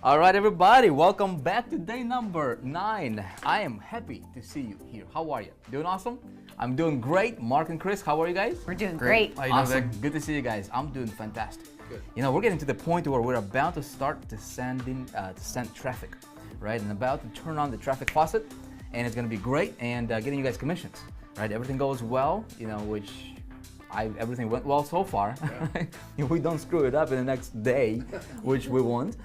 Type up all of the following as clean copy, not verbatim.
All right, everybody, welcome back to day number 9. I am happy to see you here. How are you? Doing awesome? I'm doing great. Mark and Chris, how are you guys? We're doing great. How you doing, Awesome. Vic? Good to see you guys. I'm doing fantastic. Good. You know, we're getting to the point where we're about to start to send traffic, right? And about to turn on the traffic faucet, and it's going to be great, and getting you guys commissions, right? Everything goes well, you know, everything went well so far. Yeah. If we don't screw it up in the next day, which we won't,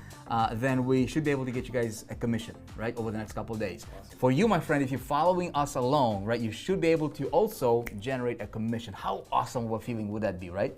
then we should be able to get you guys a commission, right, over the next couple of days. Awesome. For you, my friend, if you're following us along, right, you should be able to also generate a commission. How awesome of a feeling would that be, right?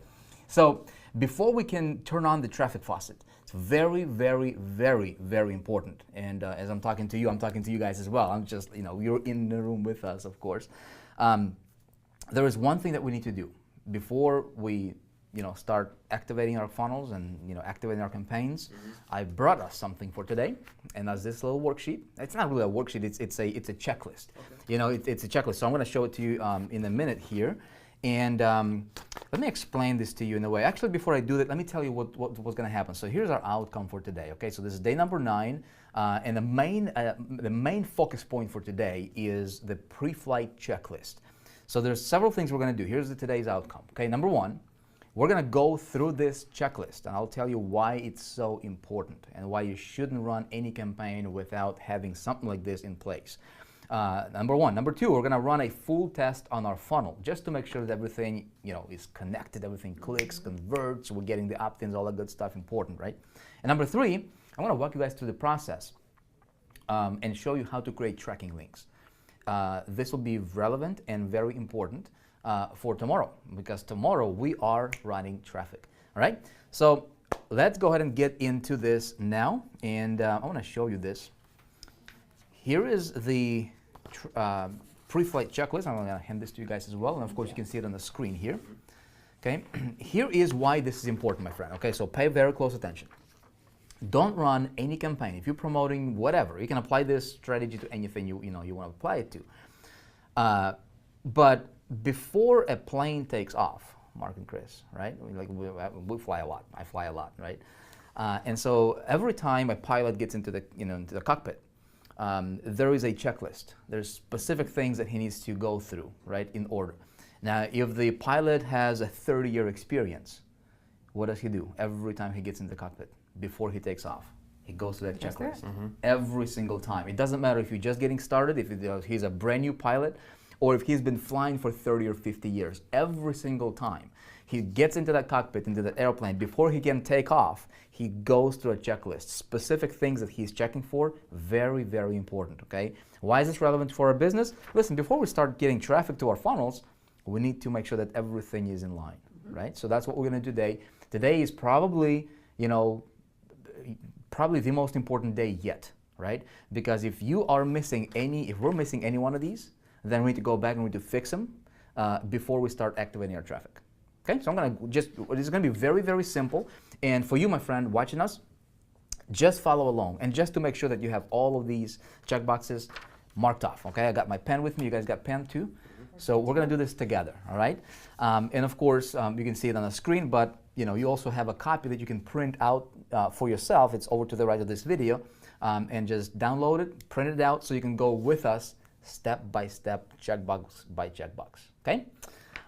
So before we can turn on the traffic faucet, it's very, very, very, very important. And as I'm talking to you, I'm talking to you guys as well. I'm just, you know, you're in the room with us, of course. There is one thing that we need to do before we, you know, start activating our funnels and, you know, activating our campaigns. Mm-hmm. I brought us something for today, and that's this little worksheet. It's not really a worksheet, it's a checklist. Okay. You know, it's a checklist. So I'm going to show it to you in a minute here. And let me explain this to you in a way. Actually, before I do that, let me tell you what's going to happen. So here's our outcome for today. Okay, so this is day number 9, and the main focus point for today is the pre-flight checklist. So there's several things we're going to do. Here's today's outcome. Okay, number 1, we're going to go through this checklist, and I'll tell you why it's so important and why you shouldn't run any campaign without having something like this in place. Number 1. Number 2, we're going to run a full test on our funnel just to make sure that everything, you know, is connected, everything clicks, converts, we're getting the opt-ins, all that good stuff, important, right? And number 3, I'm going to walk you guys through the process and show you how to create tracking links. This will be relevant and very important for tomorrow, because tomorrow we are running traffic. All right, so let's go ahead and get into this now, and I want to show you this. Here is the pre-flight checklist. I'm going to hand this to you guys as well, and of course you can see it on the screen here. Okay, here is why this is important, my friend. Okay, so pay very close attention. Don't run any campaign. If you're promoting whatever, you can apply this strategy to anything you want to apply it to. But before a plane takes off, Mark and Chris, right? We fly a lot. I fly a lot, right? And so every time a pilot gets into the cockpit, there is a checklist. There's specific things that he needs to go through, right, in order. Now, if the pilot has a 30-year experience, what does he do every time he gets in the cockpit? Before he takes off, he goes to that checklist every single time. It doesn't matter if you're just getting started, if he's a brand new pilot, or if he's been flying for 30 or 50 years. Every single time he gets into that cockpit, into that airplane, before he can take off, he goes through a checklist. Specific things that he's checking for, very, very important, okay? Why is this relevant for our business? Listen, before we start getting traffic to our funnels, we need to make sure that everything is in line, right? So that's what we're gonna do today. Today is probably, you know, probably the most important day yet, right? Because if we're missing any one of these, then we need to go back and we need to fix them before we start activating our traffic. Okay, so this is gonna be very, very simple. And for you, my friend, watching us, just follow along. And just to make sure that you have all of these checkboxes marked off, okay? I got my pen with me, you guys got pen too? So we're gonna do this together, all right? And of course, you can see it on the screen, but you know, you also have a copy that you can print out for yourself. It's over to the right of this video, and just download it, print it out, so you can go with us step by step, checkbox by checkbox, okay?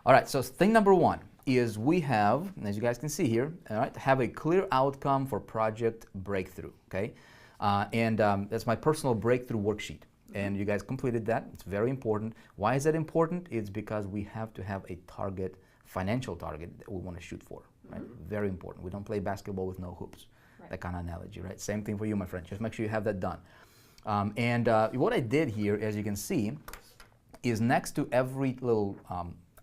All right, so thing number 1 is we have, as you guys can see here, all right, have a clear outcome for project breakthrough, okay? And that's my personal breakthrough worksheet. And you guys completed that. It's very important. Why is that important? It's because we have to have a target, financial target that we want to shoot for, right? Very important. We don't play basketball with no hoops. Right. That kind of analogy, right? Same thing for you, my friend. Just make sure you have that done. And what I did here, as you can see, is next to every little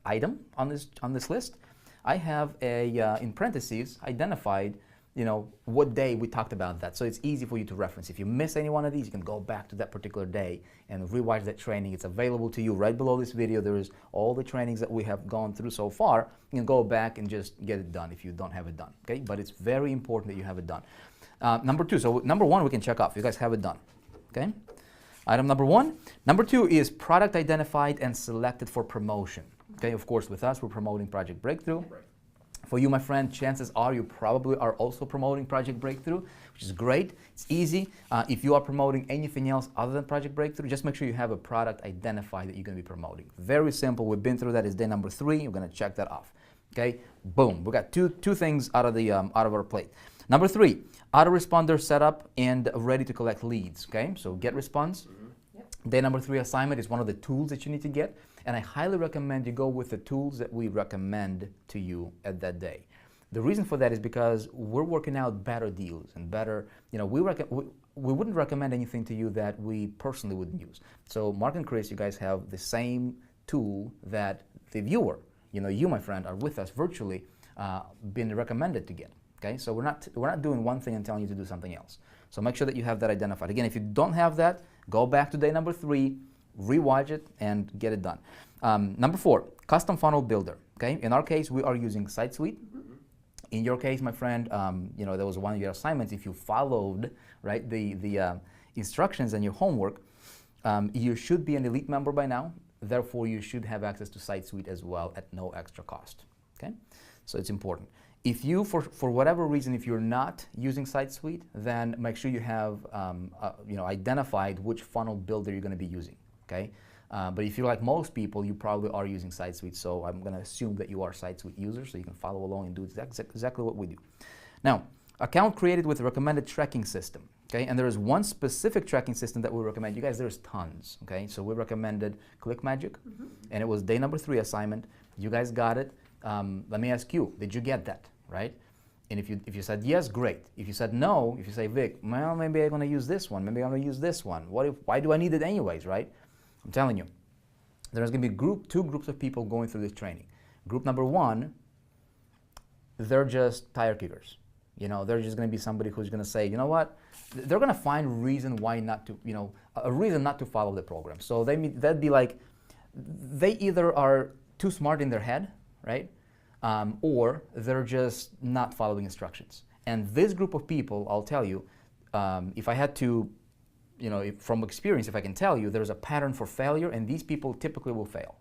item on this list, I have in parentheses identified, you know, what day we talked about that. So it's easy for you to reference. If you miss any one of these, you can go back to that particular day and rewatch that training. It's available to you right below this video. There is all the trainings that we have gone through so far. You can go back and just get it done if you don't have it done, okay? But it's very important that you have it done. Number 2, so number 1 we can check off. You guys have it done, okay? Item number 1. Number 2 is product identified and selected for promotion. Okay, of course, with us, we're promoting Project Breakthrough. For you, my friend, chances are you probably are also promoting Project Breakthrough, which is great. It's easy. If you are promoting anything else other than Project Breakthrough, just make sure you have a product identified that you're going to be promoting. Very simple. We've been through that. It's day number 3. We're going to check that off. Okay, boom. We got two things out of our plate. Number 3, autoresponder set up and ready to collect leads. Okay, so get response. Day number 3 assignment is one of the tools that you need to get, and I highly recommend you go with the tools that we recommend to you at that day. The reason for that is because we're working out better deals and better, we wouldn't recommend anything to you that we personally wouldn't use. So Mark and Chris, you guys have the same tool that the viewer, you, my friend, are with us virtually, been recommended to get. Okay, so we're not doing one thing and telling you to do something else. So make sure that you have that identified. Again, if you don't have that, go back to day number 3, rewatch it, and get it done. Number 4, custom funnel builder. Okay, in our case, we are using SiteSuite. In your case, my friend, there was one of your assignments. If you followed the instructions and your homework, you should be an elite member by now. Therefore, you should have access to SiteSuite as well at no extra cost. Okay, so it's important. If you, for whatever reason, if you're not using SiteSuite, then make sure you have identified which funnel builder you're going to be using. Okay, but if you're like most people, you probably are using SiteSuite. So I'm going to assume that you are a SiteSuite user, so you can follow along and do exactly what we do. Now, account created with a recommended tracking system. Okay, and there is one specific tracking system that we recommend. You guys, there's tons. Okay, so we recommended ClickMagick, and it was day number 3 assignment. You guys got it. Let me ask you, did you get that, right? And if you said yes, great. If you said no, if you say, Vic, well, maybe I'm going to use this one, maybe I'm going to use this one. Why do I need it anyways, right? I'm telling you, there's going to be two groups of people going through this training. Group number 1, they're just tire kickers. They're just going to be somebody who's going to say, you know what? They're going to find reason why not to, a reason not to follow the program. So that'd be like, they either are too smart in their head, right? Or they're just not following instructions. And this group of people, I'll tell you, if I had to, from experience, if I can tell you, there's a pattern for failure, and these people typically will fail.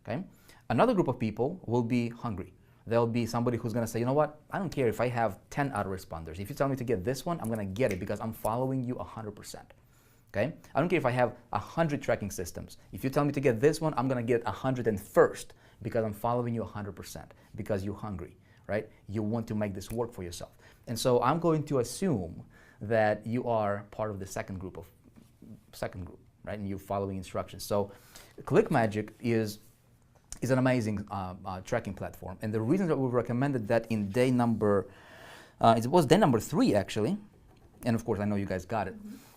Okay? Another group of people will be hungry. There'll be somebody who's going to say, you know what, I don't care if I have 10 autoresponders. If you tell me to get this one, I'm going to get it because I'm following you 100%. Okay? I don't care if I have 100 tracking systems. If you tell me to get this one, I'm going to get 101st because I'm following you 100%, because you're hungry, right? You want to make this work for yourself. And so I'm going to assume that you are part of the second group, right? And you're following instructions. So ClickMagick is an amazing tracking platform. And the reason that we recommended that in day number, it was day number 3 actually, and of course I know you guys got it,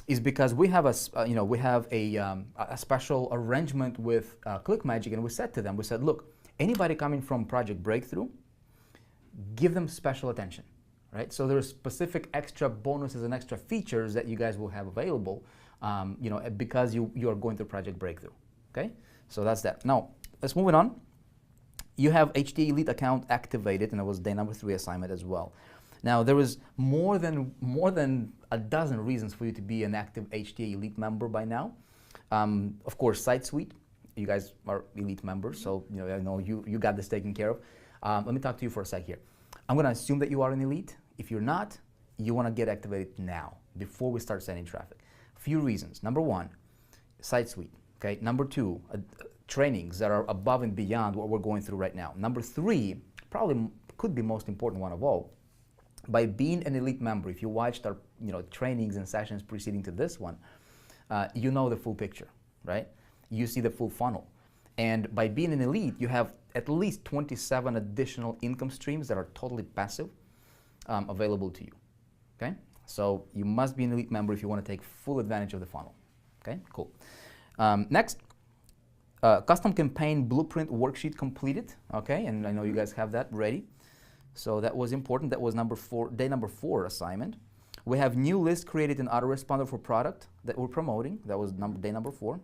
is because we have a special arrangement with ClickMagick, and we said to them, look, anybody coming from Project Breakthrough, give them special attention, right? So there's specific extra bonuses and extra features that you guys will have available, because you are going through Project Breakthrough, okay? So that's that. Now, let's move it on. You have HTA Elite account activated, and it was day number 3 assignment as well. Now, there was more than a dozen reasons for you to be an active HTA Elite member by now. Of course, SiteSuite, you guys are Elite members, so I know you got this taken care of. Let me talk to you for a sec here. I'm going to assume that you are an Elite. If you're not, you want to get activated now, before we start sending traffic. A few reasons. Number 1, SiteSuite. Okay. Number 2, trainings that are above and beyond what we're going through right now. Number 3, probably could be most important one of all. By being an Elite member, if you watched our trainings and sessions preceding to this one, you know the full picture, right? You see the full funnel. And by being an Elite, you have at least 27 additional income streams that are totally passive available to you, okay? So you must be an Elite member if you want to take full advantage of the funnel, okay? Cool. Next, custom campaign blueprint worksheet completed, okay? And I know you guys have that ready. So that was important. That was day number 4 assignment. We have new list created in autoresponder for product that we're promoting. That was day number 4.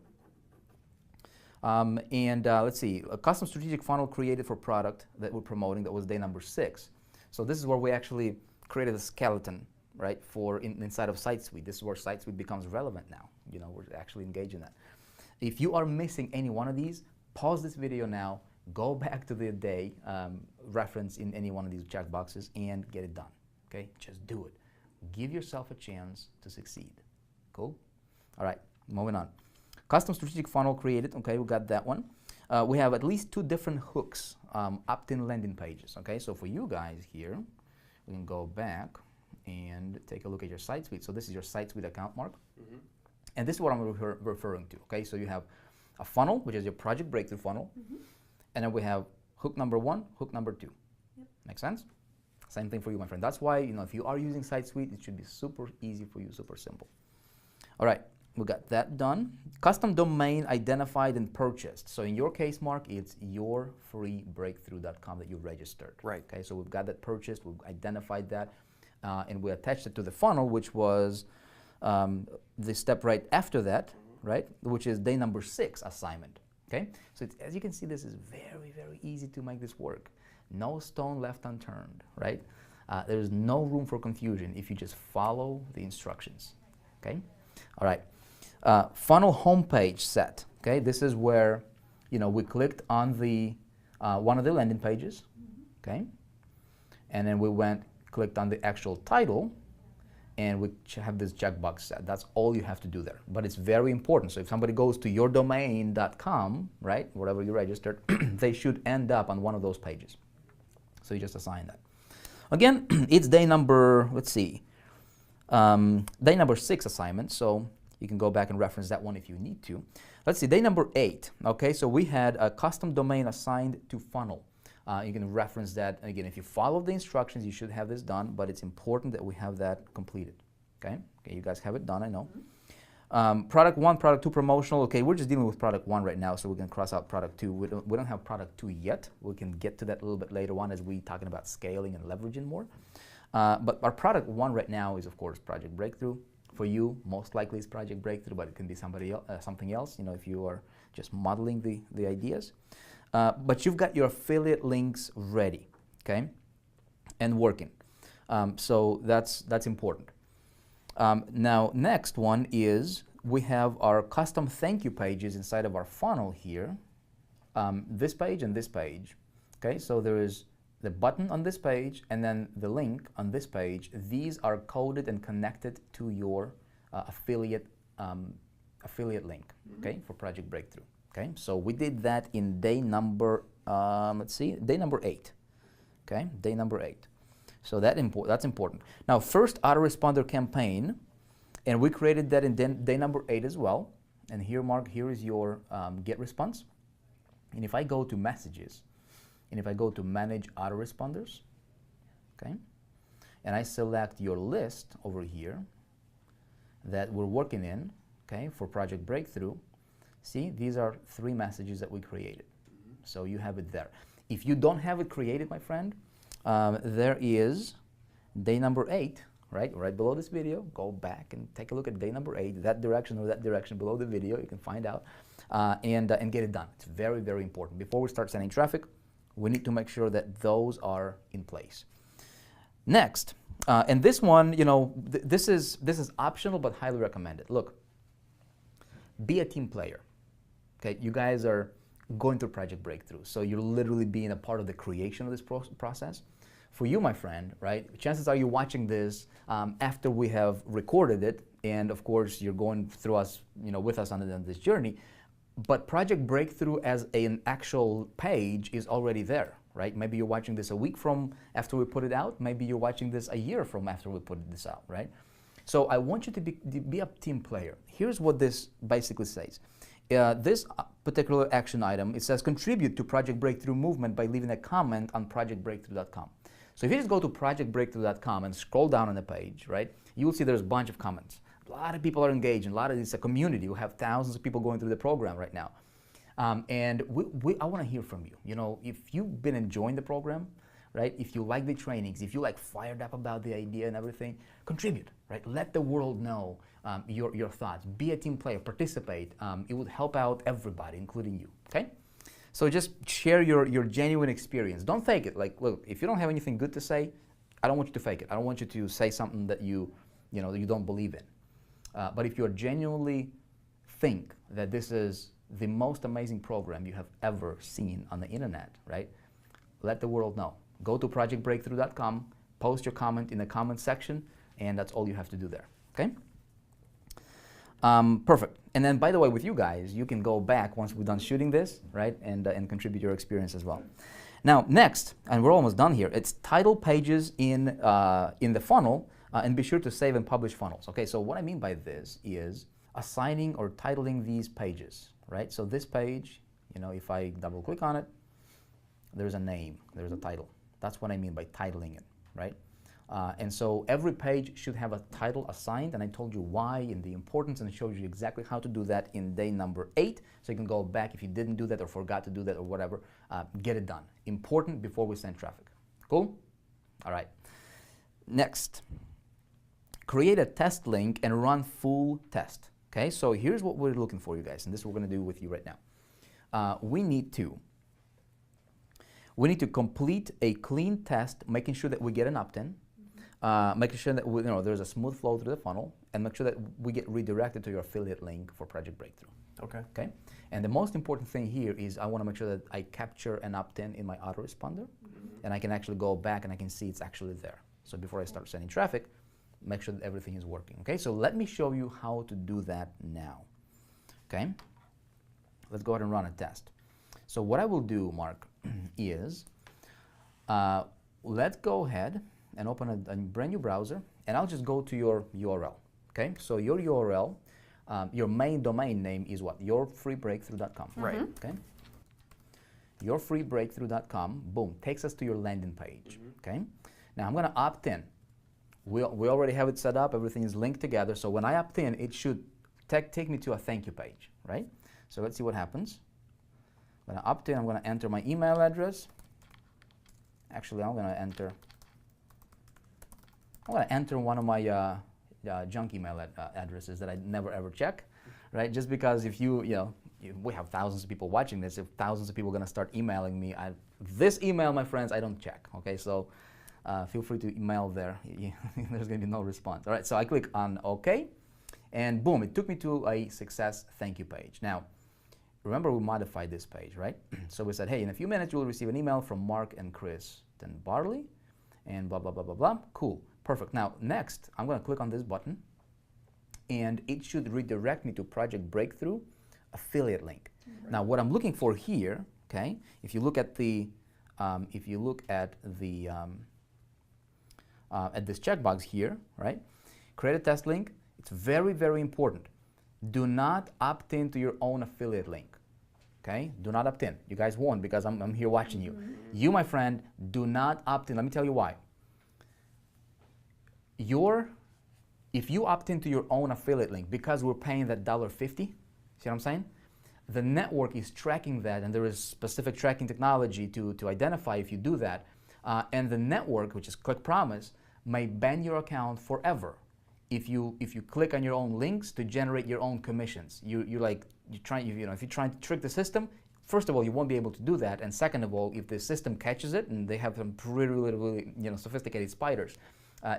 Let's see, a custom strategic funnel created for product that we're promoting. That was day number 6. So this is where we actually created a skeleton, right, for inside of SiteSuite. This is where SiteSuite becomes relevant now. We're actually engaged in that. If you are missing any one of these, pause this video now, go back to the day reference in any one of these checkboxes and get it done. Okay, just do it. Give yourself a chance to succeed. Cool? All right, moving on. Custom strategic funnel created. Okay, we got that one. We have at least 2 different hooks, opt-in landing pages. Okay, so for you guys here, we can go back and take a look at your site suite. So this is your site suite account, Mark. Mm-hmm. And this is what I'm referring to. Okay, so you have a funnel, which is your project breakthrough funnel. Mm-hmm. And then we have hook number 1, hook number 2. Yep. Make sense? Same thing for you, my friend. That's why, if you are using site suite, it should be super easy for you, super simple. All right, we got that done. Custom domain identified and purchased. So in your case, Mark, it's yourfreebreakthrough.com that you registered. Right. Okay, so we've got that purchased, we've identified that, and we attached it to the funnel, which was the step right after that, right, which is day number 6 assignment. Okay, so as you can see, this is very, very easy to make this work. No stone left unturned, right? There's no room for confusion if you just follow the instructions, okay? All right, funnel homepage set, okay? This is where, we clicked on the one of the landing pages, okay? And then we clicked on the actual title, and we have this checkbox set. That's all you have to do there. But it's very important. So if somebody goes to yourdomain.com, right, wherever you registered, they should end up on one of those pages. So you just assign that. Again, it's day number, day number 6 assignment. So you can go back and reference that one if you need to. Let's see, day number 8. Okay, so we had a custom domain assigned to funnel. You can reference that. Again, if you follow the instructions, you should have this done, but it's important that we have that completed. Okay, you guys have it done, I know. Product 1, product 2 promotional. Okay, we're just dealing with product 1 right now, so we can cross out product 2. We don't have product 2 yet. We can get to that a little bit later on as we talking about scaling and leveraging more. But our product 1 right now is, of course, Project Breakthrough. For you, most likely it's Project Breakthrough, but it can be somebody else, something else. If you are just modeling the ideas. But you've got your affiliate links ready, okay, and working. So that's important. Now, next one is we have our custom thank you pages inside of our funnel here. This page and this page, okay. So there is the button on this page and then the link on this page. These are coded and connected to your affiliate link, okay, for Project Breakthrough. Okay, so we did that in day number, day number 8. Okay, day number 8. So that's important. Now, first autoresponder campaign, and we created that in day number 8 as well. And here, Mark, here is your get response. And if I go to messages, and if I go to manage autoresponders, okay, and I select your list over here that we're working in, okay, for Project Breakthrough. See, these are 3 messages that we created. So you have it there. If you don't have it created, my friend, there is day number 8, right below this video. Go back and take a look at day number 8, that direction or that direction below the video. You can find out and get it done. It's very, very important. Before we start sending traffic, we need to make sure that those are in place. Next, and this one, this is optional but highly recommended. Look, be a team player. Okay, you guys are going through Project Breakthrough, so you're literally being a part of the creation of this process. For you, my friend, right, chances are you're watching this after we have recorded it, and of course you're going through us, with us on this journey, but Project Breakthrough as an actual page is already there, right? Maybe you're watching this a week from after we put it out, maybe you're watching this a year from after we put this out, right? So I want you to be a team player. Here's what this basically says. This particular action item, it says contribute to Project Breakthrough movement by leaving a comment on projectbreakthrough.com. So if you just go to projectbreakthrough.com and scroll down on the page, right, you will see there's a bunch of comments. A lot of people are engaged, and it's a community. We have thousands of people going through the program right now. And I want to hear from you. If you've been enjoying the program, right, if you like the trainings, if you fired up about the idea and everything, contribute, right? Let the world know your thoughts. Be a team player, participate. It would help out everybody, including you, okay? So just share your genuine experience. Don't fake it. Look, if you don't have anything good to say, I don't want you to fake it. I don't want you to say something that you don't believe in. But if you genuinely think that this is the most amazing program you have ever seen on the internet, right? Let the world know. Go to projectbreakthrough.com, post your comment in the comment section, and that's all you have to do there, okay? Perfect. And then, by the way, with you guys, you can go back once we're done shooting this, right, and contribute your experience as well. Now, next, and we're almost done here, it's title pages in the funnel, and be sure to save and publish funnels. Okay, so what I mean by this is assigning or titling these pages, right? So this page, you know, if I double click on it, there's a name, there's a title. That's what I mean by titling it, right? And so every page should have a title assigned, and I told you why and the importance, and I showed you exactly how to do that in day number 8. So you can go back if you didn't do that or forgot to do that or whatever, get it done. Important before we send traffic. Cool? All right. Next, create a test link and run full test. Okay, so here's what we're looking for, you guys, and this is what we're going to do with you right now. We need to complete a clean test, making sure that we get an opt-in, making sure that there's a smooth flow through the funnel, and make sure that we get redirected to your affiliate link for Project Breakthrough. Okay. Okay. And the most important thing here is I want to make sure that I capture an opt-in in my autoresponder, and I can actually go back and I can see it's actually there. So before I start sending traffic, make sure that everything is working. Okay. So let me show you how to do that now. Okay. Let's go ahead and run a test. So what I will do, Mark, is let's go ahead and open a brand new browser, and I'll just go to your URL. Okay, so your URL, your main domain name is what? Yourfreebreakthrough.com. Right. Okay. Yourfreebreakthrough.com. Boom, takes us to your landing page. Okay. Now I'm going to opt in. We already have it set up. Everything is linked together. So when I opt in, it should take me to a thank you page, right? So let's see what happens. I'm going to opt in. I'm going to enter my email address. Actually, I'm going to enter one of my junk email addresses that I never ever check, right? Just because if we have thousands of people watching this, if thousands of people are going to start emailing me, this email, my friends, I don't check, okay? So feel free to email there. There's going to be no response. All right, so I click on OK, and boom, it took me to a success thank you page. Now, remember, we modified this page, right? So we said, hey, in a few minutes, you will receive an email from Mark and Kristen Barley, and blah, blah, blah, blah, blah. Cool, perfect. Now, next, I'm going to click on this button, and it should redirect me to Project Breakthrough affiliate link. Right. Now, what I'm looking for here, okay, if you look at the, at this checkbox here, right? Create a test link. It's very, very important. Do not opt in to your own affiliate link, okay? Do not opt in. You guys won't because I'm here watching you. You, my friend, do not opt in. Let me tell you why. If you opt into your own affiliate link, because we're paying that $1.50, see what I'm saying? The network is tracking that, and there is specific tracking technology to identify if you do that. And the network, which is Click Promise, may ban your account forever. If you click on your own links to generate your own commissions, if you're trying to trick the system, first of all, you won't be able to do that, and second of all, if the system catches it, and they have some really sophisticated spiders,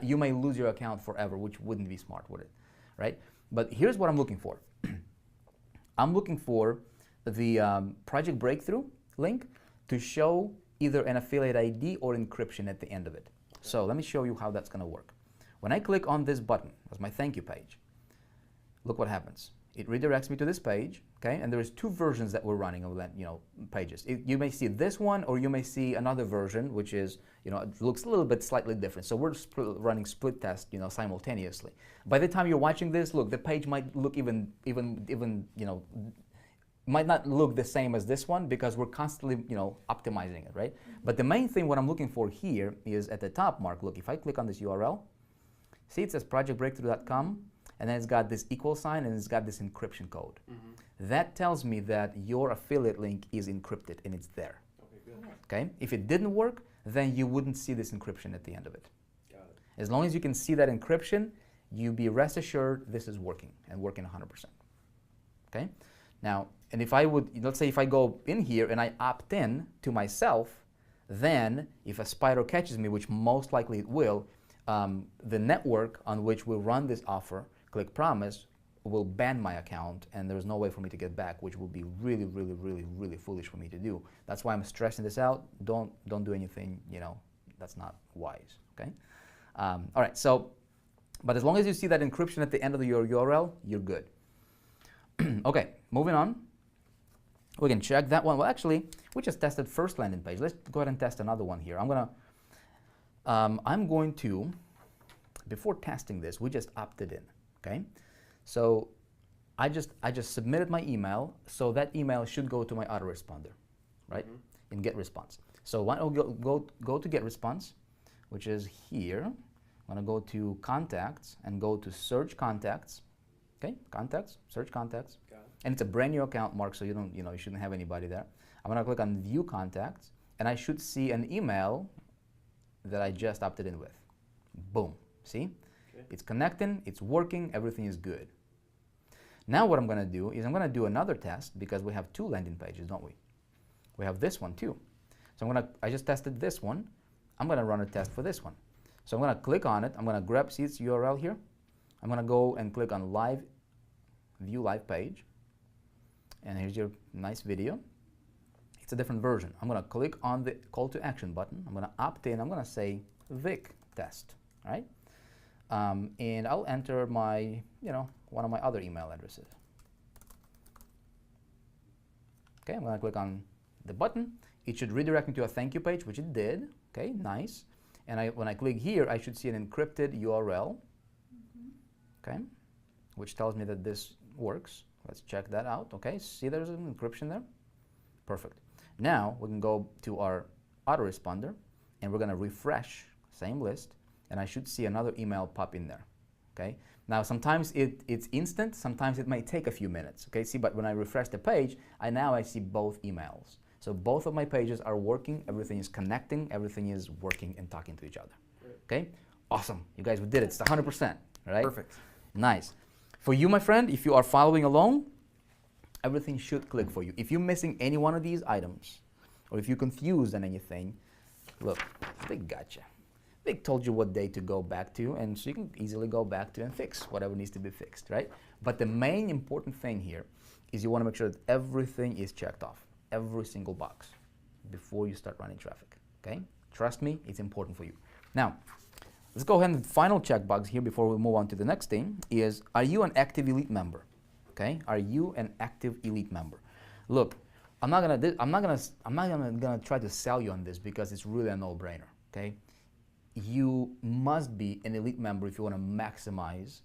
you may lose your account forever, which wouldn't be smart, would it? Right? But here's what I'm looking for. I'm looking for the Project Breakthrough link to show either an affiliate ID or encryption at the end of it. So let me show you how that's going to work. When I click on this button, that's my thank you page, look what happens. It redirects me to this page, okay? And there's 2 versions that we're running of that, pages. You may see this one, or you may see another version, which is, it looks a little bit slightly different. So we're running split test, simultaneously. By the time you're watching this, look, the page might look might not look the same as this one because we're constantly, optimizing it, right? But the main thing, what I'm looking for here is at the top, Mark, look, if I click on this URL, see, it says projectbreakthrough.com, and then it's got this equal sign, and it's got this encryption code. That tells me that your affiliate link is encrypted, and it's there. Okay, good. Okay? If it didn't work, then you wouldn't see this encryption at the end of it. Got it. As long as you can see that encryption, you be rest assured this is working, and working 100%. Okay? Now, and if I would, let's say if I go in here and I opt in to myself, then if a spider catches me, which most likely it will, the network on which we run this offer, Click Promise, will ban my account and there's no way for me to get back, which would be really, really, really, really foolish for me to do. That's why I'm stressing this out. Don't do anything, you know, that's not wise, okay? All right, so, but as long as you see that encryption at the end of your URL, you're good. Okay, moving on. We can check that one. Well, actually, we just tested first landing page. Let's go ahead and test another one here. I'm going to, before testing this, we just opted in, okay? So I just submitted my email, so that email should go to my autoresponder, right? In get response. So why don't we go to get response, which is here. I'm gonna go to contacts and go to search contacts. Okay, contacts, search contacts. And it's a brand new account, Mark, so you shouldn't have anybody there. I'm gonna click on view contacts, and I should see an email that I just opted in with. Boom, see? Okay. It's connecting, it's working, everything is good. Now what I'm gonna do is I'm gonna do another test because we have two landing pages, don't we? We have this one too. So I just tested this one. I'm gonna run a test for this one. So I'm gonna click on it, I'm gonna grab its URL here. I'm gonna go and click on view live page. And here's your nice video. It's a different version. I'm gonna click on the call to action button. I'm gonna opt in. I'm gonna say Vick test, right? And I'll enter my, one of my other email addresses. Okay, I'm gonna click on the button. It should redirect me to a thank you page, which it did. Okay, nice. And when I click here, I should see an encrypted URL. Okay, which tells me that this works. Let's check that out. Okay, see there's an encryption there. Perfect. Now we can go to our autoresponder and we're gonna refresh, same list, and I should see another email pop in there. Okay, now sometimes it's instant, sometimes it might take a few minutes. Okay, see, but when I refresh the page, I see both emails. So both of my pages are working, everything is connecting, everything is working and talking to each other. Okay, awesome. You guys, we did it. It's 100%, right? Perfect. Nice. For you, my friend, if you are following along, everything should click for you. If you're missing any one of these items, or if you're confused on anything, look, Vick got you. Vick told you what day to go back to, and so you can easily go back to and fix whatever needs to be fixed, right? But the main important thing here is you want to make sure that everything is checked off, every single box, before you start running traffic, okay? Trust me, it's important for you. Now, let's go ahead and the final checkbox here before we move on to the next thing is, are you an active elite member? Okay, are you an active elite member? Look, I'm not gonna try to sell you on this because it's really a no-brainer. Okay, you must be an elite member if you want to maximize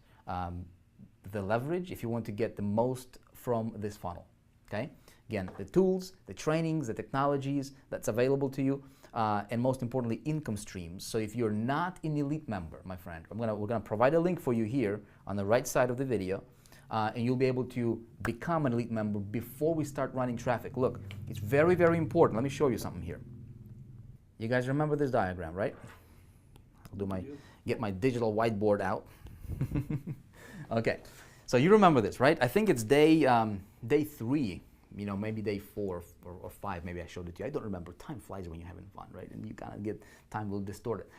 the leverage, if you want to get the most from this funnel. Okay, again, the tools, the trainings, the technologies that's available to you. And most importantly, income streams. So if you're not an elite member, my friend, we're gonna provide a link for you here on the right side of the video, and you'll be able to become an elite member before we start running traffic. Look, it's very, very important. Let me show you something here. You guys remember this diagram, right? I'll get my digital whiteboard out. Okay, so you remember this, right? I think it's day 3. Maybe day 4 or 5, maybe I showed it to you. I don't remember. Time flies when you're having fun, right? And you kind of get time will distort it.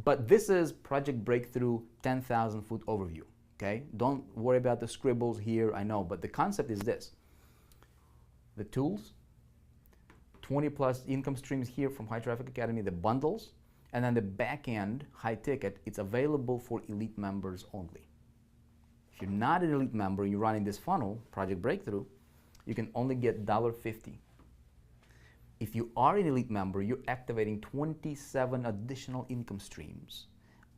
But this is Project Breakthrough 10,000 foot overview, okay? Don't worry about the scribbles here, I know, but the concept is this. The tools, 20 plus income streams here from High Traffic Academy, the bundles, and then the back end, high ticket, it's available for elite members only. If you're not an elite member and you're running this funnel, Project Breakthrough, you can only get $1.50. If you are an elite member, you're activating 27 additional income streams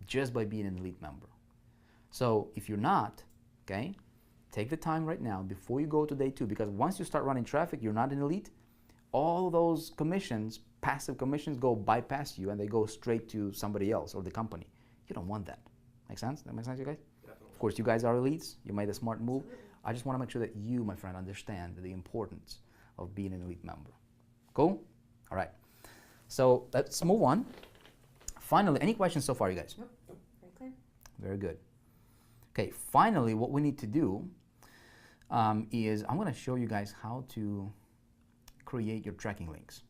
just by being an elite member. So if you're not, okay, take the time right now before you go to day 2, because once you start running traffic, you're not an elite, all those commissions, passive commissions, go bypass you and they go straight to somebody else or the company. You don't want that. Make sense? That makes sense, you guys? Definitely. Of course, you guys are elites. You made a smart move. I just want to make sure that you, my friend, understand the importance of being an elite member. Cool? All right. So let's move on. Finally, any questions so far, you guys? Nope. Very clear. Very good. Okay, finally, what we need to do is I'm going to show you guys how to create your tracking links.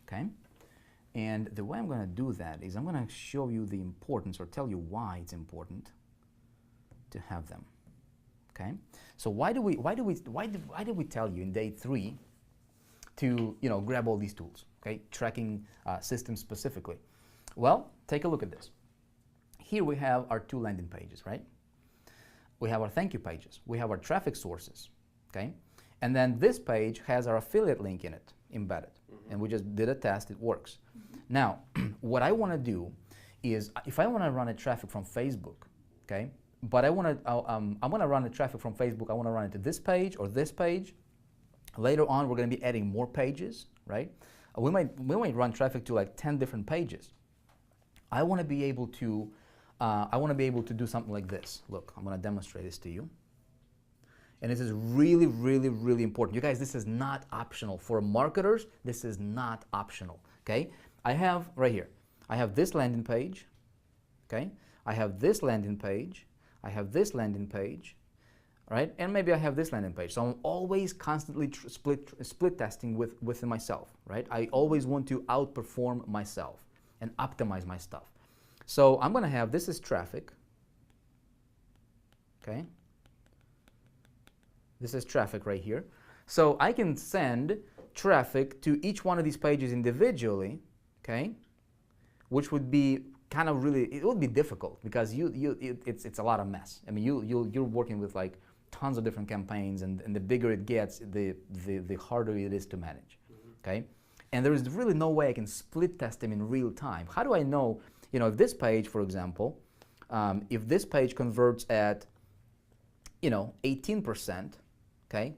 Okay? And the way I'm going to do that is I'm going to show you the importance or tell you why it's important to have them. Okay, so why did we tell you in day 3 to grab all these tools? Okay, tracking systems specifically. Well, take a look at this. Here we have our 2 landing pages, right? We have our thank you pages. We have our traffic sources. Okay, and then this page has our affiliate link in it embedded, and we just did a test. It works. Now, what I want to do is, if I want to run a traffic from Facebook, okay, but I want to run the traffic from Facebook. I want to run it to this page or this page. Later on, we're going to be adding more pages, right? We might run traffic to like 10 different pages. I want to be able to do something like this. Look, I'm going to demonstrate this to you. And this is really, really, really important. You guys, this is not optional. For marketers, this is not optional, okay? I have right here, I have this landing page, okay? I have this landing page. I have this landing page, right? And maybe I have this landing page. So I'm always constantly split testing within myself, right? I always want to outperform myself and optimize my stuff. So I'm going to have, this is traffic, okay? This is traffic right here. So I can send traffic to each one of these pages individually, okay? Which would be kind of really, it would be difficult because it's a lot of mess. I mean, you're working with like tons of different campaigns, and the bigger it gets, the harder it is to manage, okay? And there is really no way I can split test them in real time. How do I know, if this page, for example, if this page converts at, 18%, okay?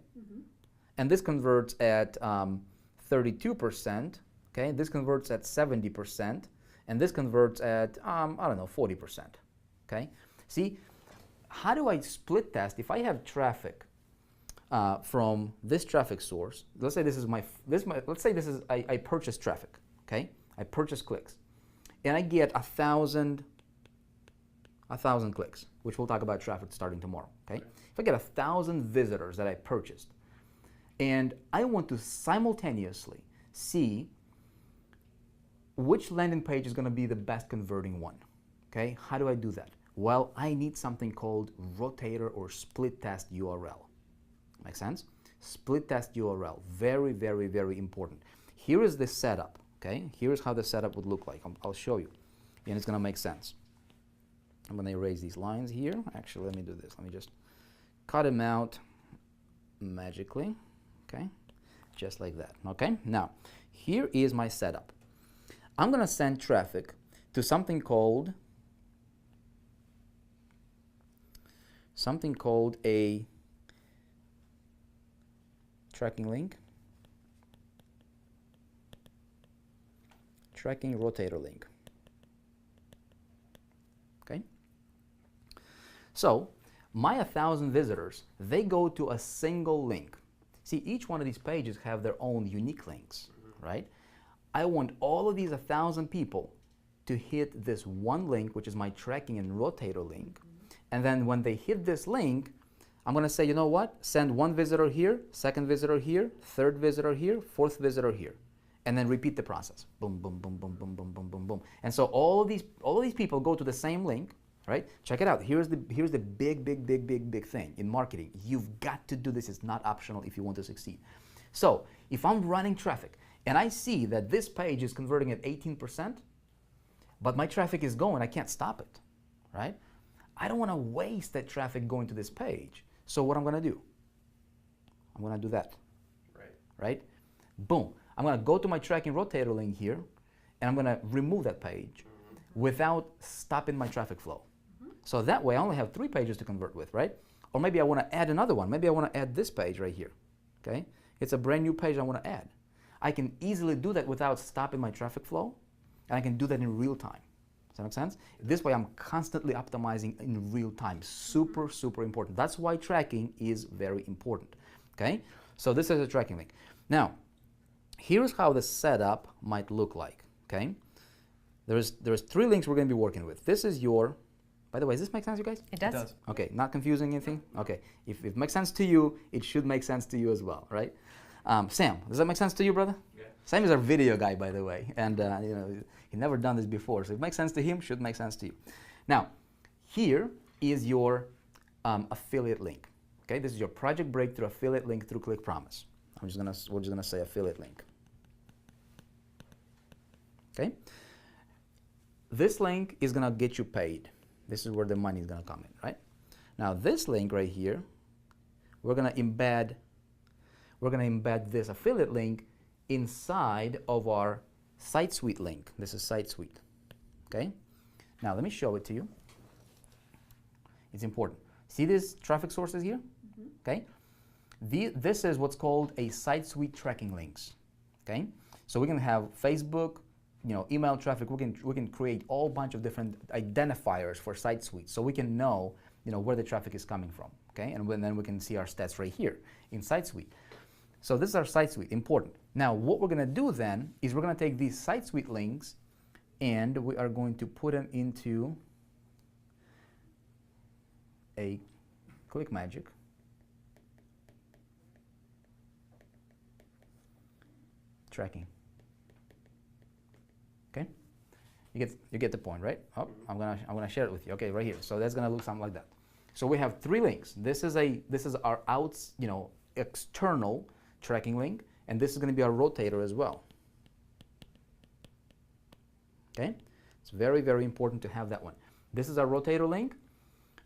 And this converts at 32%, okay? This converts at 70%, and this converts at, I don't know, 40%, okay? See, how do I split test if I have traffic from this traffic source? Let's say this is I purchase traffic, okay? I purchase clicks, and I get 1,000 clicks, which we'll talk about traffic starting tomorrow, okay? If I get 1,000 visitors that I purchased, and I want to simultaneously see which landing page is going to be the best converting one, okay? How do I do that? Well, I need something called rotator or split test URL. Make sense? Split test URL, very, very, very important. Here is the setup, okay? Here's how the setup would look like. I'll show you, and it's going to make sense. I'm going to erase these lines here. Actually, let me do this. Let me just cut them out magically, okay? Just like that, okay? Now, here is my setup. I'm going to send traffic to something called a tracking link, tracking rotator link, okay? So my 1,000 visitors, they go to a single link. See, each one of these pages have their own unique links, right? I want all of these 1,000 people to hit this one link, which is my tracking and rotator link. And then when they hit this link, I'm going to say, you know what? Send one visitor here, second visitor here, third visitor here, fourth visitor here. And then repeat the process. Boom, boom, boom, boom, boom, boom, boom, boom, boom. And so all of these people go to the same link, right? Check it out. Here's the big thing in marketing. You've got to do this. It's not optional if you want to succeed. So if I'm running traffic and I see that this page is converting at 18%, but my traffic is going, I can't stop it, right? I don't want to waste that traffic going to this page. So what I'm going to do? I'm going to do that, right? Boom. I'm going to go to my tracking rotator link here, and I'm going to remove that page without stopping my traffic flow. So that way I only have 3 pages to convert with, right? Or maybe I want to add another one. Maybe I want to add this page right here, okay? It's a brand new page I want to add. I can easily do that without stopping my traffic flow, and I can do that in real time. Does that make sense? This way I'm constantly optimizing in real time. Super, super important. That's why tracking is very important, okay? So this is a tracking link. Now, here's how the setup might look like, okay? There's 3 links we're going to be working with. This is your, by the way, does this make sense, you guys? It does. It does. Okay, not confusing anything? Okay, if it makes sense to you, it should make sense to you as well, right? Sam, does that make sense to you, brother? Yeah. Sam is our video guy, by the way, and he never done this before, so if it makes sense to him, should make sense to you. Now, here is your affiliate link, Okay, this is your project breakthrough affiliate link through Click Promise. We're just gonna say affiliate link. Okay, this link is gonna get you paid. This is where the money is gonna come in, right? Now this link right here, we're gonna embed this affiliate link inside of our Site Suite link. This is Site Suite. Okay, now let me show it to you. It's important. See these traffic sources here? Okay, this is what's called a Site Suite tracking links. Okay, so we can have Facebook, email traffic. We can create all bunch of different identifiers for Site Suite, so we can know where the traffic is coming from. Okay, and then we can see our stats right here in Site Suite. So this is our Site Suite, important. Now what we're gonna do then is we're gonna take these Site Suite links and we are going to put them into a ClickMagick tracking. Okay, you get the point, right? Oh, I'm gonna share it with you. Okay, right here. So that's gonna look something like that. So we have 3 links. This is our external tracking link, and this is going to be our rotator as well. Okay, it's very, very important to have that one. This is our rotator link,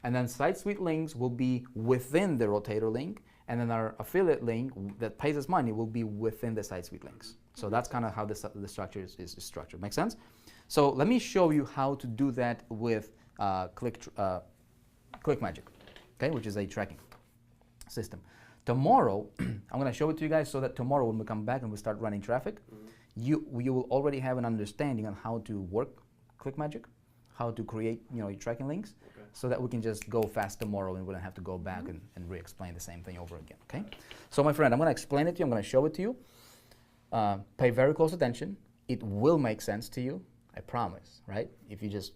and then Site Suite links will be within the rotator link, and then our affiliate link that pays us money will be within the Site Suite links. So that's kind of how the structure is structured. Make sense? So let me show you how to do that with ClickMagick, okay, which is a tracking system. Tomorrow, I'm going to show it to you guys so that tomorrow when we come back and we start running traffic, you will already have an understanding on how to work ClickMagick, how to create your tracking links, so that we can just go fast tomorrow and we don't have to go back and re-explain the same thing over again. Okay. So my friend, I'm going to explain it to you. I'm going to show it to you. Pay very close attention. It will make sense to you. I promise. Right? If you just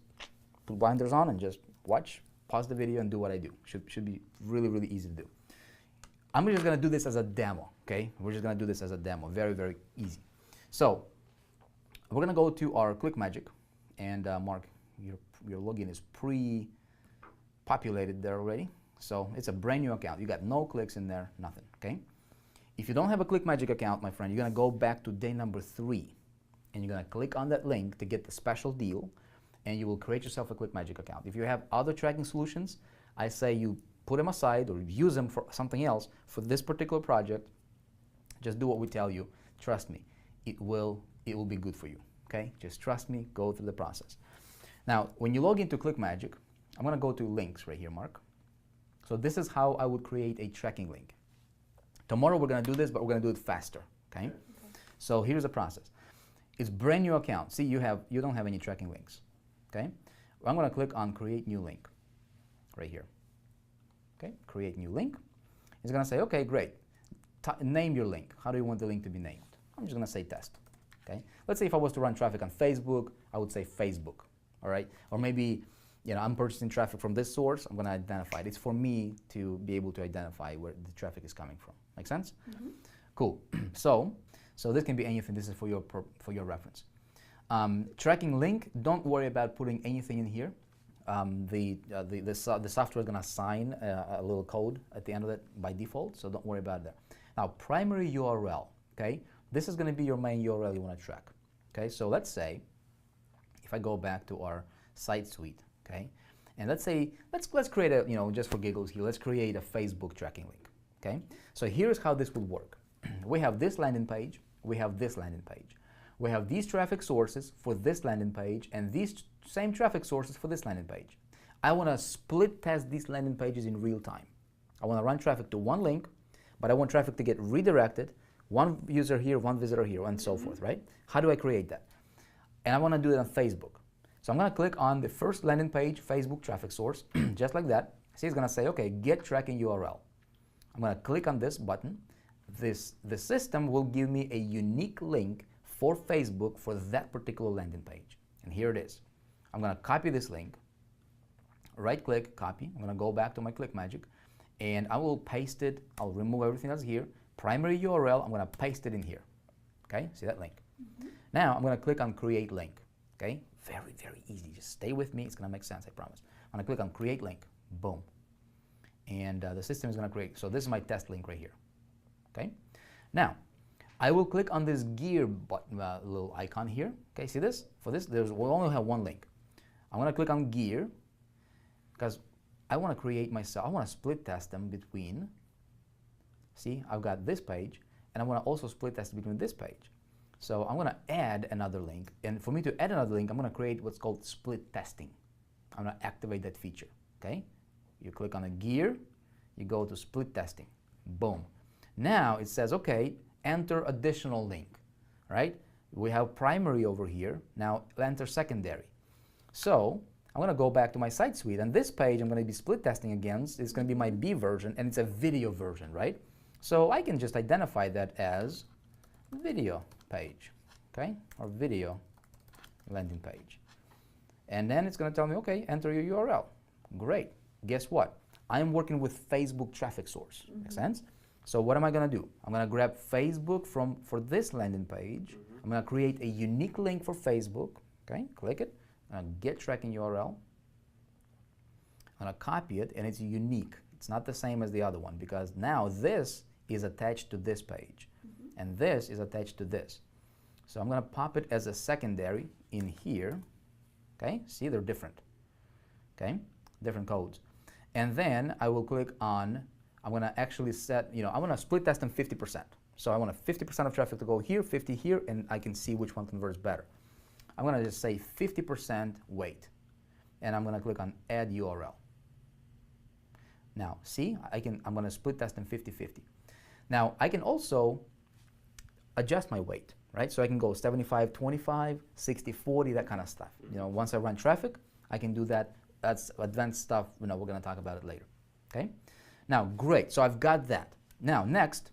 put blinders on and just watch, pause the video and do what I do. Should be really, really easy to do. I'm just going to do this as a demo, okay? We're just going to do this as a demo. Very, very easy. So we're going to go to our ClickMagick, and Mark, your login is pre-populated there already. So it's a brand new account. You got no clicks in there, nothing, okay? If you don't have a ClickMagick account, my friend, you're going to go back to day number 3, and you're going to click on that link to get the special deal, and you will create yourself a ClickMagick account. If you have other tracking solutions, I say you put them aside or use them for something else. For this particular project, just do what we tell you. Trust me, it will be good for you, okay? Just trust me, go through the process. Now, when you log into ClickMagick, I'm going to go to links right here, Mark. So this is how I would create a tracking link. Tomorrow we're going to do this, but we're going to do it faster, okay? So here's the process. It's brand new account. See, you don't have any tracking links, okay? I'm going to click on create new link right here. Okay, create new link. It's going to say, okay, great. Name your link. How do you want the link to be named? I'm just going to say test. Okay. Let's say if I was to run traffic on Facebook, I would say Facebook. All right. Or maybe, I'm purchasing traffic from this source. I'm going to identify it. It's for me to be able to identify where the traffic is coming from. Make sense? Mm-hmm. Cool. So this can be anything. This is for your reference. Tracking link. Don't worry about putting anything in here. The software is going to assign a little code at the end of it by default, so don't worry about that. Now, primary URL, okay? This is going to be your main URL you want to track, okay? So let's say, if I go back to our Site Suite, okay? And let's say, let's create a, just for giggles here, let's create a Facebook tracking link, okay? So here's how this would work. We have this landing page, we have this landing page. We have these traffic sources for this landing page and these same traffic sources for this landing page. I want to split test these landing pages in real time. I want to run traffic to one link, but I want traffic to get redirected, one user here, one visitor here, and so forth, right? How do I create that? And I want to do it on Facebook. So I'm going to click on the first landing page, Facebook traffic source, just like that. See, it's going to say, okay, get tracking URL. I'm going to click on this button. The system will give me a unique link for Facebook for that particular landing page. And here it is. I'm going to copy this link, right click, copy. I'm going to go back to my ClickMagick and I will paste it. I'll remove everything that's here. Primary URL, I'm going to paste it in here. Okay, see that link? Mm-hmm. Now I'm going to click on create link. Okay, very, very easy. Just stay with me. It's going to make sense, I promise. I'm going to click on create link. Boom. and the system is going to create. So this is my test link right here. Okay. Now, I will click on this gear button, little icon here. Okay, see this? For this, we'll only have one link. I'm going to click on gear because I want to create myself. I want to split test them between. See, I've got this page, and I want to also split test between this page. So I'm going to add another link, and for me to add another link, I'm going to create what's called split testing. I'm going to activate that feature. Okay, you click on a gear, you go to split testing. Boom. Now it says, okay, enter additional link, right? We have primary over here. Now enter secondary. So I'm going to go back to my site suite, and this page I'm going to be split testing against. It's going to be my B version, and it's a video version, right? So I can just identify that as video page, okay, or video landing page. And then it's going to tell me, okay, enter your URL. Great. Guess what? I'm working with Facebook traffic source. Make sense? So what am I going to do? I'm going to grab Facebook for this landing page. I'm going to create a unique link for Facebook. Okay, click it. I'm going to get tracking URL. I'm going to copy it, and it's unique. It's not the same as the other one because now this is attached to this page, and this is attached to this. So I'm going to pop it as a secondary in here. Okay, see, they're different. Okay, different codes. And then I will click on, I'm going to actually set, I want to split test them 50%. So I want 50% of traffic to go here, 50 here, and I can see which one converts better. I'm going to just say 50% weight, and I'm going to click on add URL. Now, see, I'm going to split test them 50-50. Now, I can also adjust my weight, right? So I can go 75-25, 60-40, that kind of stuff. Once I run traffic, I can do that. That's advanced stuff. We're going to talk about it later. Okay? Now, great. So I've got that. Now, next,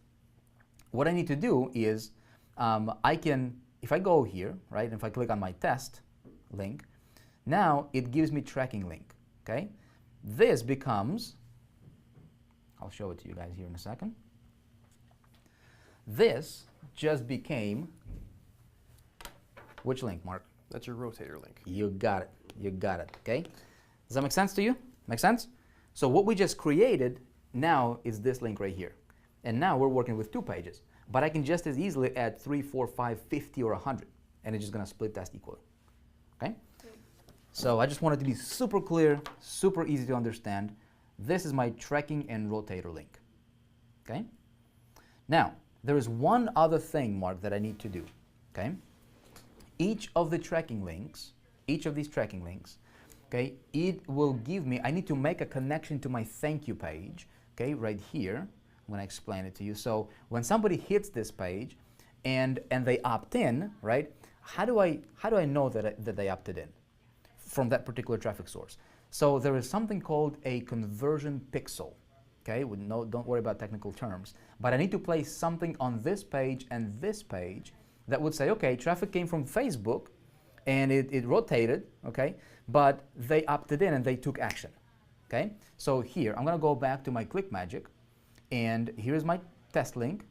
what I need to do is if I go here, right, and if I click on my test link, now it gives me tracking link. Okay? This becomes, I'll show it to you guys here in a second. This just became, which link, Mark? That's your rotator link. You got it. You got it. Okay? Does that make sense to you? Make sense? So what we just created now is this link right here. And now we're working with 2 pages. But I can just as easily add 3, 4, 5, 50, or 100. And it's just going to split test equally. Okay? So I just wanted to be super clear, super easy to understand. This is my tracking and rotator link. Okay? Now, there is one other thing, Mark, that I need to do. Okay? Each of the tracking links, each of these tracking links, okay, it will give me, I need to make a connection to my thank you page, okay, right here. I'm going to explain it to you. So when somebody hits this page and they opt in, right, how do I know that they opted in from that particular traffic source? So there is something called a conversion pixel. Okay, don't worry about technical terms, but I need to place something on this page and this page that would say, okay, traffic came from Facebook and it rotated, okay, but they opted in and they took action. Okay, so here I'm going to go back to my click magic, and here's my test link.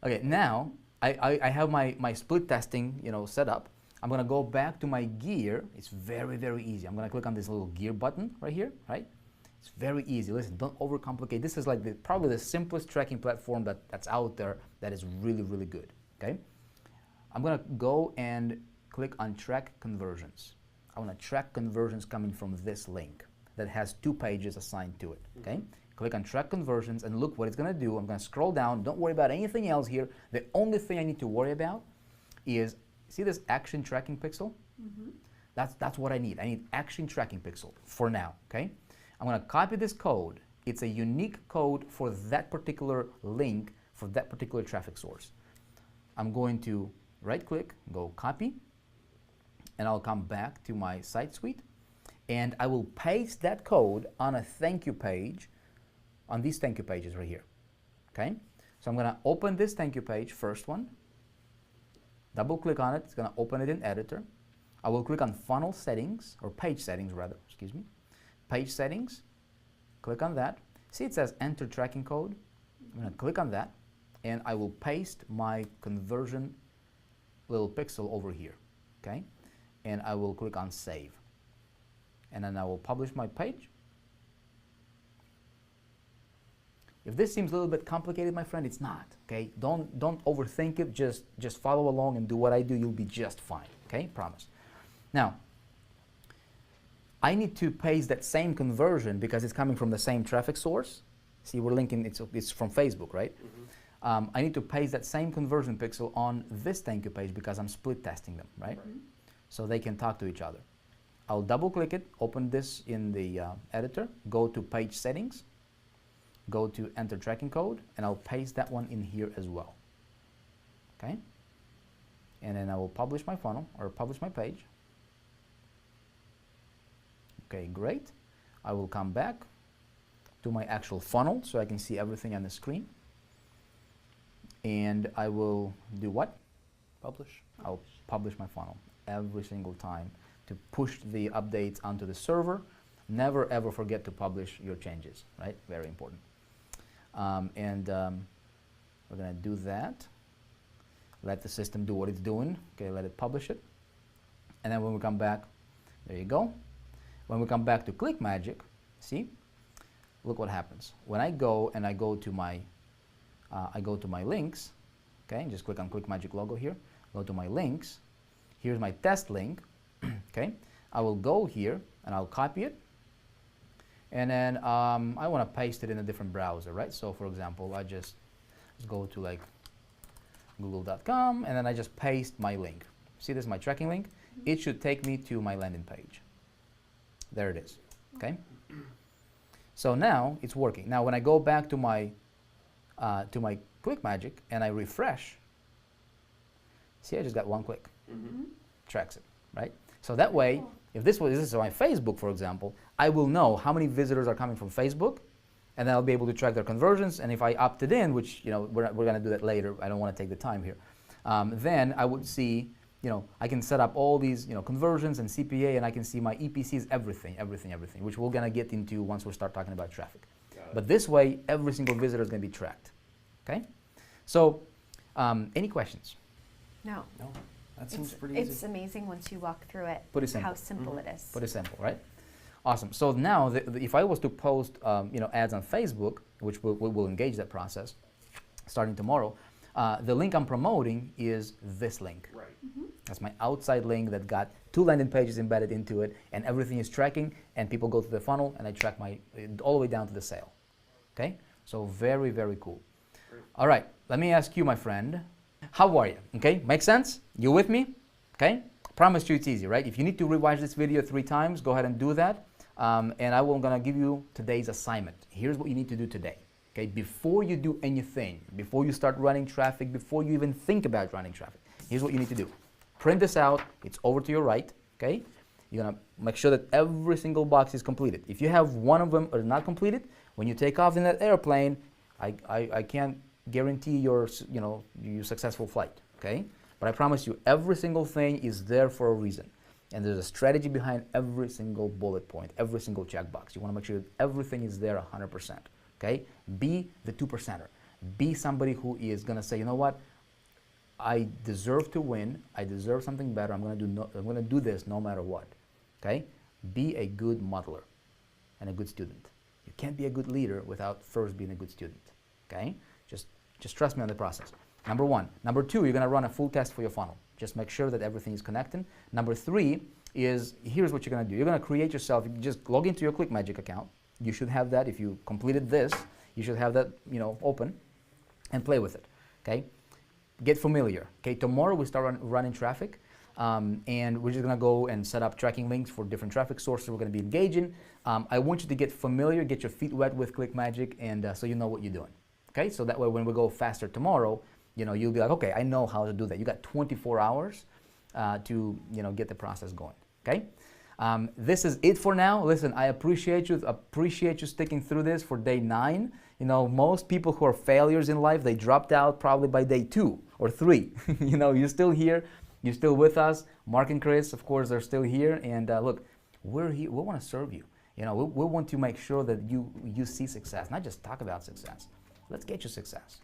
Okay, now I have my split testing set up. I'm going to go back to my gear. It's very, very easy. I'm going to click on this little gear button right here, right? It's very easy. Listen, don't overcomplicate. This is like probably the simplest tracking platform that's out there that is really, really good. Okay? I'm going to go and click on track conversions. I want to track conversions coming from this link that has 2 pages assigned to it. Okay? Click on track conversions and look what it's going to do. I'm going to scroll down. Don't worry about anything else here. The only thing I need to worry about is, see this action tracking pixel? That's what I need. I need action tracking pixel for now. Okay? I'm going to copy this code. It's a unique code for that particular link, for that particular traffic source. I'm going to right-click, go copy, and I'll come back to my site suite, and I will paste that code on a thank you page, on these thank you pages right here. Okay? So I'm going to open this thank you page, first one, double-click on it. It's going to open it in editor. I will click on funnel settings, or page settings rather, excuse me. Page settings, click on that. See, it says enter tracking code. I'm going to click on that, and I will paste my conversion little pixel over here, okay? And I will click on save. And then I will publish my page. If this seems a little bit complicated, my friend, it's not, okay? Don't overthink it. Just follow along and do what I do. You'll be just fine, okay? Promise. Now, I need to paste that same conversion because it's coming from the same traffic source. See, we're linking, it's from Facebook, right? Mm-hmm. I need to paste that same conversion pixel on this thank you page because I'm split testing them, right? Mm-hmm. So they can talk to each other. I'll double click it, open this in the editor, go to page settings, go to enter tracking code, and I'll paste that one in here as well, okay? And then I will publish my funnel or publish my page. Okay, great. I will come back to my actual funnel so I can see everything on the screen. And I will do what? Publish. I'll publish my funnel every single time to push the updates onto the server. Never ever forget to publish your changes, right? Very important. We're gonna do that. Let the system do what it's doing. Okay, let it publish it. And then when we come back, there you go. When we come back to ClickMagick, see, look what happens. When I go and I go to my links, okay, just click on ClickMagick logo here, go to my links, here's my test link, okay, I will go here and I'll copy it, and then I want to paste it in a different browser, right? So for example, I just go to like google.com and then I just paste my link. See, this is my tracking link. It should take me to my landing page. There it is, okay? So now it's working. Now when I go back to my ClickMagick and I refresh, see, I just got one click. Mm-hmm. Tracks it, right? So that way, if this is my Facebook, for example, I will know how many visitors are coming from Facebook, and then I'll be able to track their conversions. And if I opted in, which we're going to do that later, I don't want to take the time here, then I would see, I can set up all these, conversions and CPA, and I can see my EPCs, everything, which we're going to get into once we start talking about traffic. But this way, every single visitor is going to be tracked. Okay? So, any questions? No. No. That seems pretty easy. It's amazing once you walk through it, simple. how simple it is. Pretty simple, right? Awesome. So now, if I was to post, ads on Facebook, which we'll engage that process starting tomorrow, the link I'm promoting is this link. Right. Mm-hmm. That's my outside link that got 2 landing pages embedded into it, and everything is tracking, and people go through the funnel, and I track all the way down to the sale. Okay? So very, very cool. Great. All right, let me ask you, my friend, how are you? Okay, make sense? You with me? Okay? Promise you it's easy, right? If you need to rewatch this video 3 times, go ahead and do that. And I'm gonna give you today's assignment. Here's what you need to do today. Okay, before you do anything, before you start running traffic, before you even think about running traffic, here's what you need to do. Print this out, it's over to your right, okay? You're gonna make sure that every single box is completed. If you have one of them or not completed, when you take off in that airplane, I can't guarantee your successful flight, okay? But I promise you, every single thing is there for a reason. And there's a strategy behind every single bullet point, every single checkbox. You wanna make sure that everything is there 100%. Okay? Be the 2%er. Be somebody who is going to say, you know what? I deserve to win. I deserve something better. I'm going to do this no matter what. Okay? Be a good modeler and a good student. You can't be a good leader without first being a good student. Okay? Just trust me on the process. Number 1. Number 2, you're going to run a full test for your funnel. Just make sure that everything is connecting. Number 3 is, here's what you're going to do. You're going to create yourself, you just log into your ClickMagick account. You should have that. If you completed this, you should have that, open and play with it, okay? Get familiar, okay? Tomorrow we start running traffic, and we're just gonna go and set up tracking links for different traffic sources we're gonna be engaging. I want you to get familiar, get your feet wet with ClickMagick, and so you know what you're doing, okay? So that way when we go faster tomorrow, you'll be like, okay, I know how to do that. You got 24 hours to, get the process going, okay? This is it for now. Listen, I appreciate you sticking through this for day 9. Most people who are failures in life, they dropped out probably by day 2 or 3. You're still here, you're still with us. Mark and Chris, of course, they're still here. And look, we're here. We want to serve you. We want to make sure that you see success, not just talk about success. Let's get you success.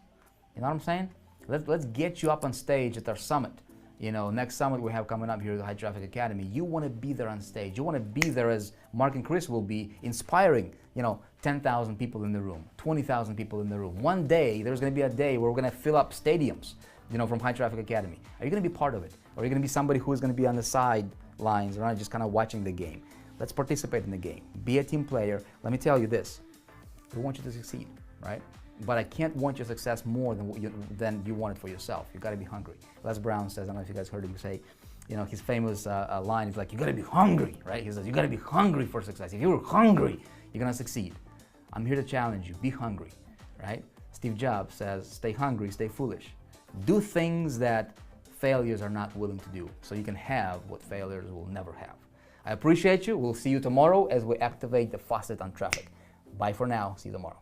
You know what I'm saying? Let's get you up on stage at our summit You know, next summit we have coming up here at the High Traffic Academy, you want to be there on stage. You want to be there as Mark and Chris will be, inspiring, 10,000 people in the room, 20,000 people in the room. One day, there's going to be a day where we're going to fill up stadiums, from High Traffic Academy. Are you going to be part of it? Or are you going to be somebody who is going to be on the sidelines, right, just kind of watching the game? Let's participate in the game. Be a team player. Let me tell you this. We want you to succeed, right? But I can't want your success more than you want it for yourself. You got to be hungry. Les Brown says, I don't know if you guys heard him say, his famous line is like, you got to be hungry, right? He says, you got to be hungry for success. If you're hungry, you're going to succeed. I'm here to challenge you. Be hungry, right? Steve Jobs says, stay hungry, stay foolish. Do things that failures are not willing to do so you can have what failures will never have. I appreciate you. We'll see you tomorrow as we activate the faucet on traffic. Bye for now. See you tomorrow.